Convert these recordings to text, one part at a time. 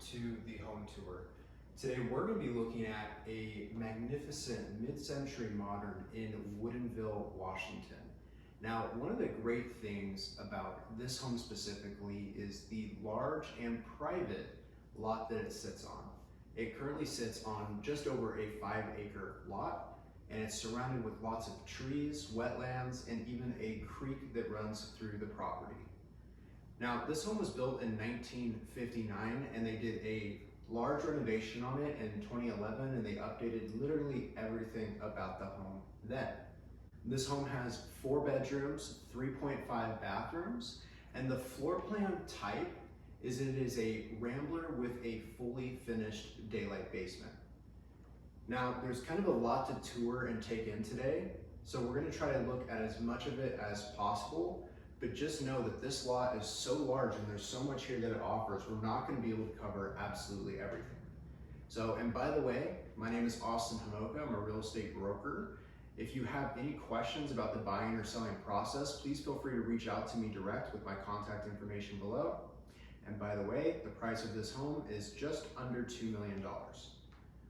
to the home tour. Today we're going to be looking at a magnificent mid-century modern in Woodinville, Washington. Now, one of the great things about this home specifically is the large and private lot that it sits on. It currently sits on just over a 5-acre lot, and it's surrounded with lots of trees, wetlands, and even a creek that runs through the property. Now, this home was built in 1959, and they did a large renovation on it in 2011, and they updated literally everything about the home then. This home has 4 bedrooms, 3.5 bathrooms, and the floor plan type is it is a rambler with a fully finished daylight basement. Now, there's kind of a lot to tour and take in today, so we're going to try to look at as much of it as possible. But just know that this lot is so large and there's so much here that it offers, we're not going to be able to cover absolutely everything. So, and by the way, my name is Homolka. I'm a real estate broker. If you have any questions about the buying or selling process, please feel free to reach out to me direct with my contact information below. And by the way, the price of this home is just under $2 million.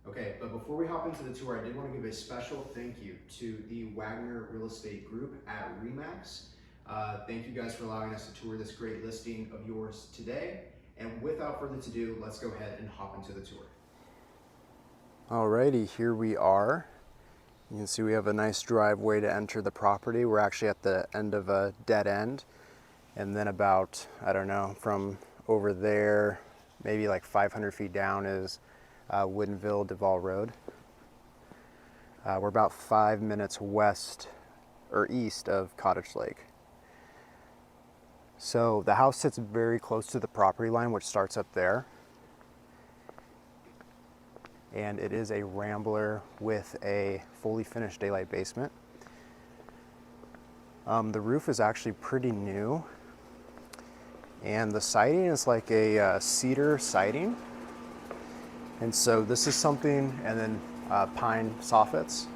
Okay, but before we hop into the tour, I did want to give a special thank you to the Wagner Real Estate Group at RE/MAX. Thank you guys for allowing us to tour this great listing of yours today. And without further ado, let's go ahead and hop into the tour. Alrighty, here we are. You can see we have a nice driveway to enter the property. We're actually at the end of a dead end. And then about, I don't know, from over there, maybe like 500 feet down is Woodinville Duval Road. We're about 5 minutes west or east of Cottage Lake. So the house sits very close to the property line, which starts up there. And it is a rambler with a fully finished daylight basement. The roof is actually pretty new. And the siding is like a cedar siding. And so this is something, and then pine soffits.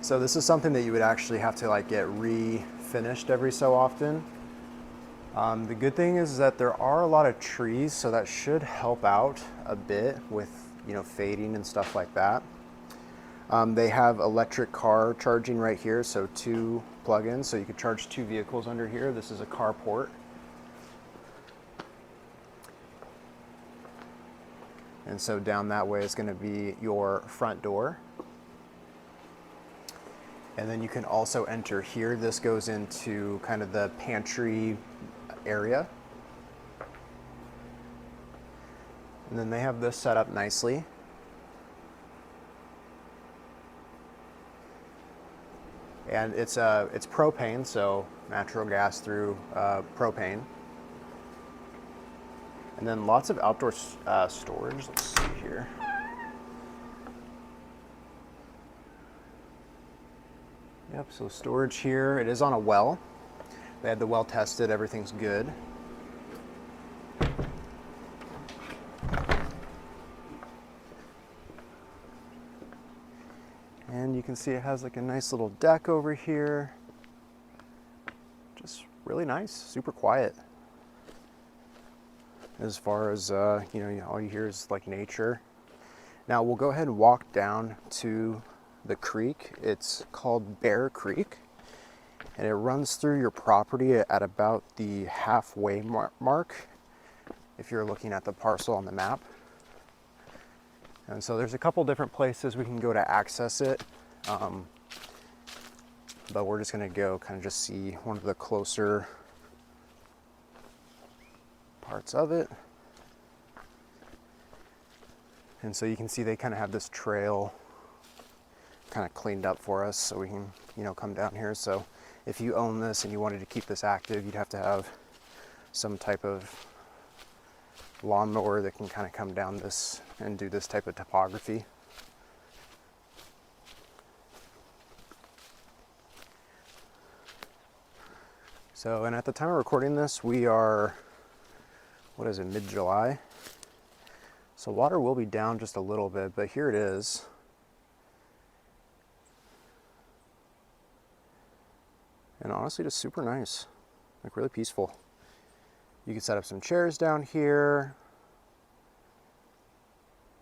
So this is something that you would actually have to like get refinished every so often. The good thing is that there are a lot of trees, so that should help out a bit with, you know, fading and stuff like that. They have electric car charging right here, so 2 plug-ins, so you could charge 2 vehicles under here. This is a carport. And so down that way is going to be your front door. And then you can also enter here. This goes into kind of the pantry area. And then they have this set up nicely. And it's propane, so natural gas through propane. And then lots of outdoor storage. Let's see here. Yep, so storage here. It is on a well. They had the well tested, everything's good. And you can see it has like a nice little deck over here. Just really nice, super quiet. As far as, you know, all you hear is like nature. Now we'll go ahead and walk down to the creek. It's called Bear Creek, and it runs through your property at about the halfway mark if you're looking at the parcel on the map. And so there's a couple different places we can go to access it, but we're just going to go kind of just see one of the closer parts of it. And so you can see they kind of have this trail kind of cleaned up for us so we can, you know, come down here. So if you own this and you wanted to keep this active, you'd have to have some type of lawnmower that can kind of come down this and do this type of topography. So, and at the time of recording this, we are, what is it, mid-July? So water will be down just a little bit, but here it is. And honestly, just super nice, like really peaceful. You can set up some chairs down here.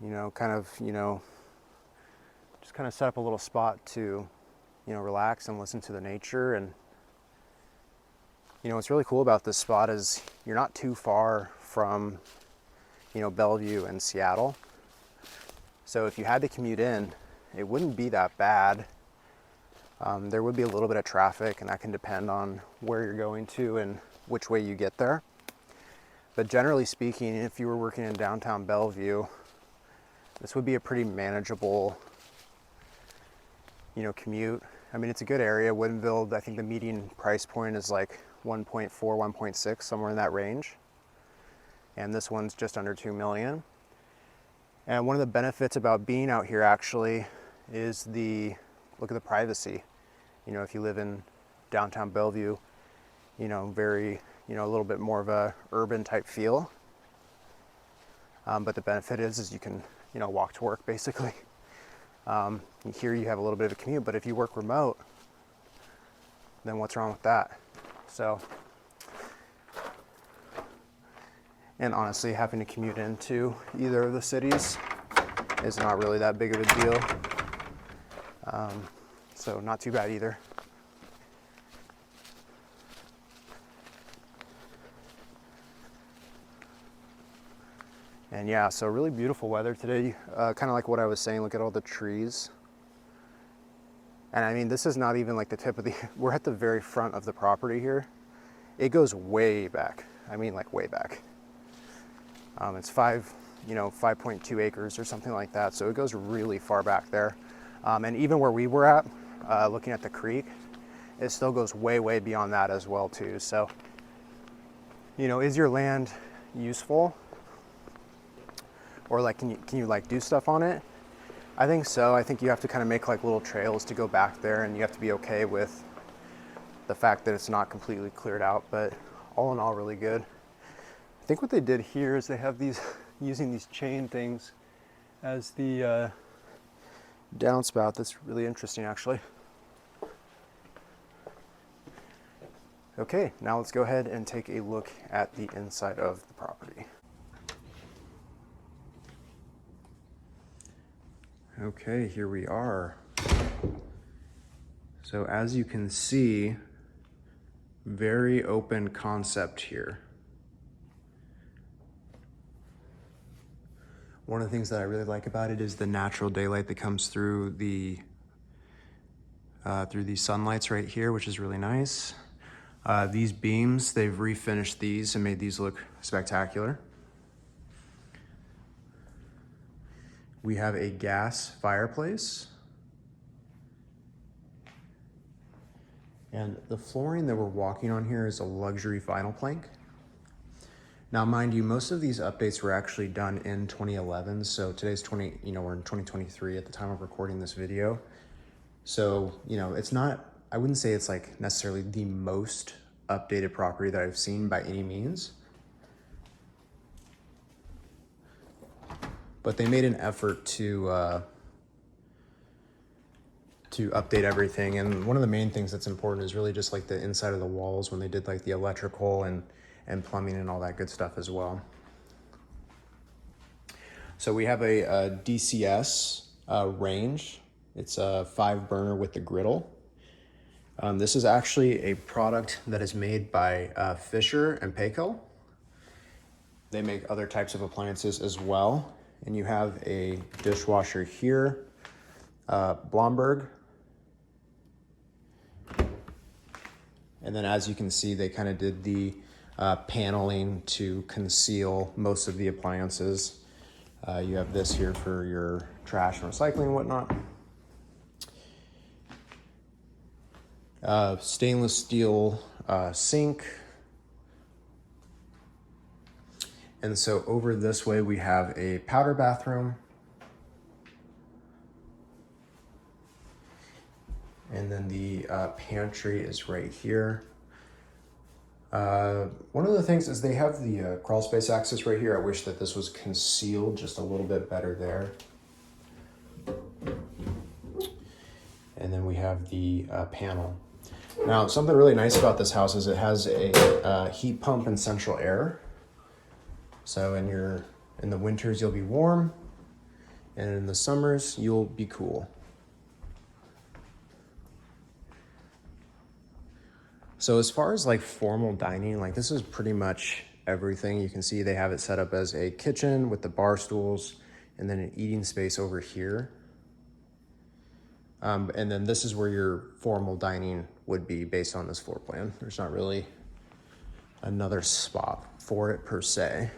kind of, just kind of set up a little spot to, relax and listen to the nature. And, what's really cool about this spot is you're not too far from, Bellevue and Seattle. So if you had to commute in, it wouldn't be that bad. There would be a little bit of traffic, and that can depend on where you're going to and which way you get there. But generally speaking, if you were working in downtown Bellevue, this would be a pretty manageable, commute. I mean, it's a good area. Woodinville, I think the median price point is like 1.4, 1.6, somewhere in that range. And this one's just under 2 million. And one of the benefits about being out here actually is look at the privacy. If you live in downtown Bellevue, very, a little bit more of a urban type feel. But the benefit is you can, walk to work basically. Here you have a little bit of a commute, but if you work remote, then what's wrong with that? So, and honestly, having to commute into either of the cities is not really that big of a deal. So not too bad either. And yeah, so really beautiful weather today. Kind of like what I was saying, look at all the trees. And I mean, this is not even like the tip of we're at the very front of the property here. It goes way back. I mean, like way back. It's 5.2 acres or something like that. So it goes really far back there. And even where we were at, looking at the creek, it still goes way, way beyond that as well too. So, is your land useful? Or like, can you like do stuff on it? I think so. I think you have to kind of make like little trails to go back there, and you have to be okay with the fact that it's not completely cleared out, but all in all, really good. I think what they did here is they have these, using these chain things as the downspout. That's really interesting actually. Okay, now let's go ahead and take a look at the inside of the property. Okay, here we are. So as you can see, very open concept here. One of the things that I really like about it is the natural daylight that comes through the these sunlights right here, which is really nice. These beams, they've refinished these and made these look spectacular. We have a gas fireplace. And the flooring that we're walking on here is a luxury vinyl plank. Now, mind you, most of these updates were actually done in 2011. So today's we're in 2023 at the time of recording this video. So, it's not, I wouldn't say it's like necessarily the most updated property that I've seen by any means. But they made an effort to update everything. And one of the main things that's important is really just like the inside of the walls when they did like the electrical and plumbing and all that good stuff as well. So we have a DCS range. It's a 5-burner with the griddle. This is actually a product that is made by Fisher and Paykel. They make other types of appliances as well. And you have a dishwasher here, Blomberg. And then as you can see, they kind of did the paneling to conceal most of the appliances. You have this here for your trash and recycling and whatnot. Stainless steel sink. And so over this way, we have a powder bathroom. And then the pantry is right here. One of the things is they have the crawl space access right here. I wish that this was concealed just a little bit better there. And then we have the panel. Now, something really nice about this house is it has a heat pump and central air. So in the winters, you'll be warm. And in the summers, you'll be cool. So as far as like formal dining, like this is pretty much everything. You can see they have it set up as a kitchen with the bar stools and then an eating space over here. And then this is where your formal dining would be based on this floor plan. There's not really another spot for it per se.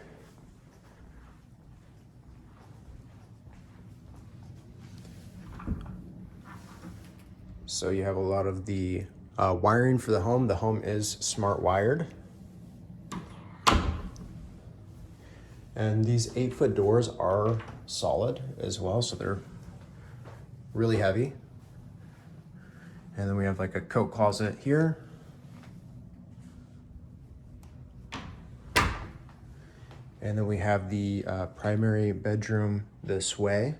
So you have a lot of the wiring for the home. The home is smart wired. And these 8-foot doors are solid as well, so they're really heavy. And then we have like a coat closet here. And then we have the primary bedroom this way.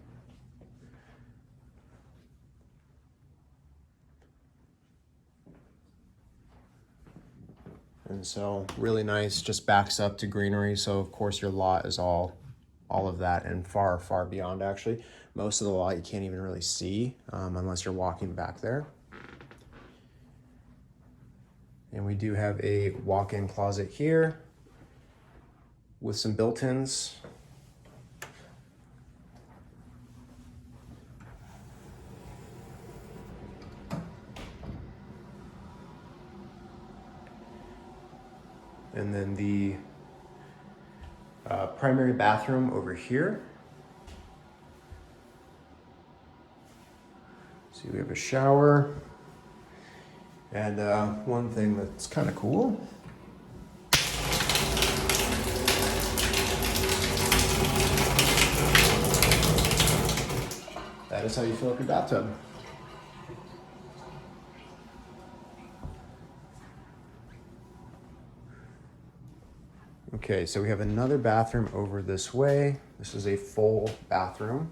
And so really nice, just backs up to greenery. So of course your lot is all of that and far, far beyond actually. Most of the lot you can't even really see unless you're walking back there. And we do have a walk-in closet here with some built-ins. And then the primary bathroom over here. See, we have a shower. And one thing that's kind of cool. That is how you fill up your bathtub. Okay, so we have another bathroom over this way. This is a full bathroom.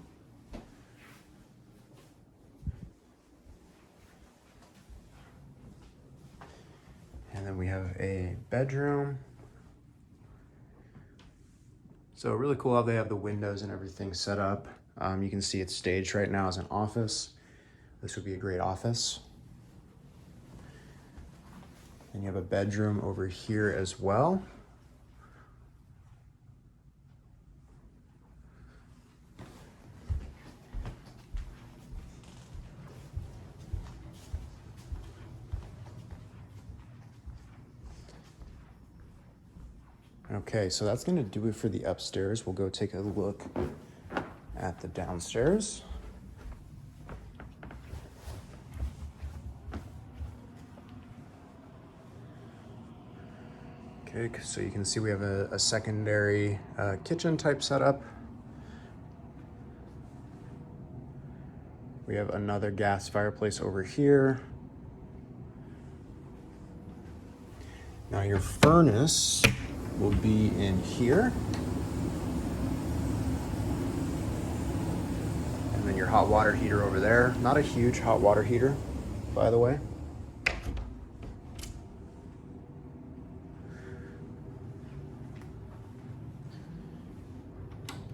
And then we have a bedroom. So really cool how they have the windows and everything set up. You can see it's staged right now as an office. This would be a great office. And you have a bedroom over here as well. Okay, so that's gonna do it for the upstairs. We'll go take a look at the downstairs. Okay, so you can see we have a secondary kitchen type setup. We have another gas fireplace over here. Now your furnace will be in here. And then your hot water heater over there. Not a huge hot water heater, by the way.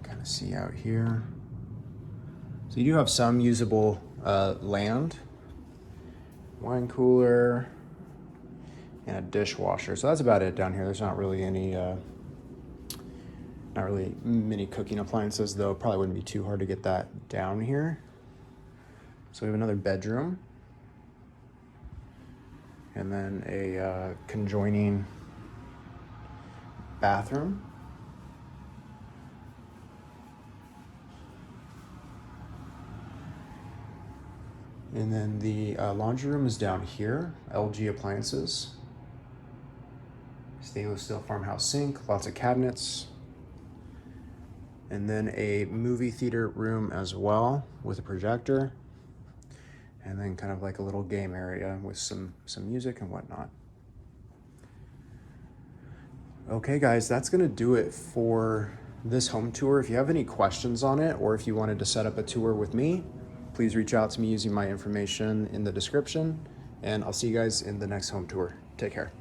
Kind of see out here. So you do have some usable land. Wine cooler. And a dishwasher. So that's about it down here. There's not really any, not really many cooking appliances, though. Probably wouldn't be too hard to get that down here. So we have another bedroom. And then a conjoining bathroom. And then the laundry room is down here. LG appliances. Stainless steel farmhouse sink, lots of cabinets. And then a movie theater room as well with a projector. And then kind of like a little game area with some music and whatnot. Okay guys, that's gonna do it for this home tour. If you have any questions on it, or if you wanted to set up a tour with me, please reach out to me using my information in the description, and I'll see you guys in the next home tour. Take care.